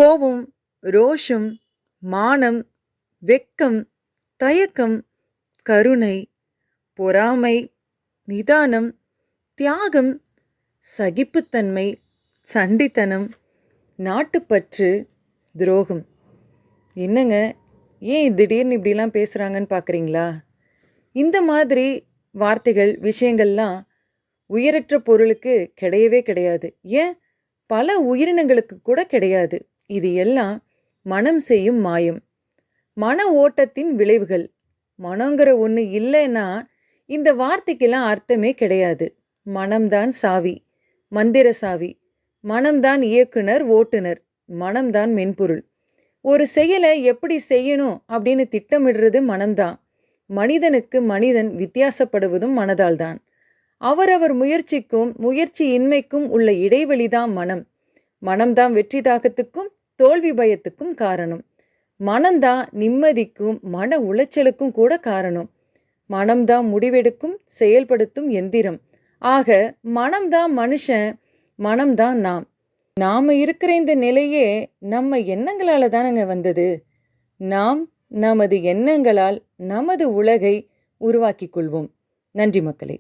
கோபம், ரோஷம், மானம், வெட்கம், தயக்கம், கருணை, பொறாமை, நிதானம், தியாகம், சகிப்புத்தன்மை, சண்டித்தனம், நாட்டுப்பற்று, துரோகம். என்னங்க, ஏன் திடீர்னு இப்படிலாம் பேசுகிறாங்கன்னு பார்க்குறீங்களா? இந்த மாதிரி வார்த்தைகள், விஷயங்கள்லாம் உயிரற்ற பொருளுக்கு கிடையவே கிடையாது. ஏன் பல உயிரினங்களுக்கு கூட கிடையாது. இது எல்லாம் மனம் செய்யும் மாயம், மன ஓட்டத்தின் விளைவுகள். மனங்கிற ஒன்று இல்லைன்னா இந்த வார்த்தைக்கெல்லாம் அர்த்தமே கிடையாது. மனம்தான் சாவி, மந்திர சாவி. மனம்தான் இயக்குனர், ஓட்டுநர். மனம்தான் மென்பொருள். ஒரு செயலை எப்படி செய்யணும் அப்படின்னு திட்டமிடுறது மனம்தான். மனிதனுக்கு மனிதன் வித்தியாசப்படுவதும் மனதால் தான். அவரவர் முயற்சிக்கும் முயற்சி இன்மைக்கும் உள்ள இடைவெளிதான் மனம். மனம்தான் வெற்றி தாகத்துக்கும் தோல்வி பயத்துக்கும் காரணம். மனம்தான் நிம்மதிக்கும் மன உளைச்சலுக்கும் கூட காரணம். மனம்தான் முடிவெடுக்கும் செயல்படுத்தும் எந்திரம். ஆக மனம்தான் மனுஷன், மனம்தான் நாம். நாம இருக்கிற இந்த நிலையே நம்ம எண்ணங்களால தானங்க வந்தது. நாம் நமது எண்ணங்களால் நமது உலகை உருவாக்கிக் கொள்வோம். நன்றி மக்களே.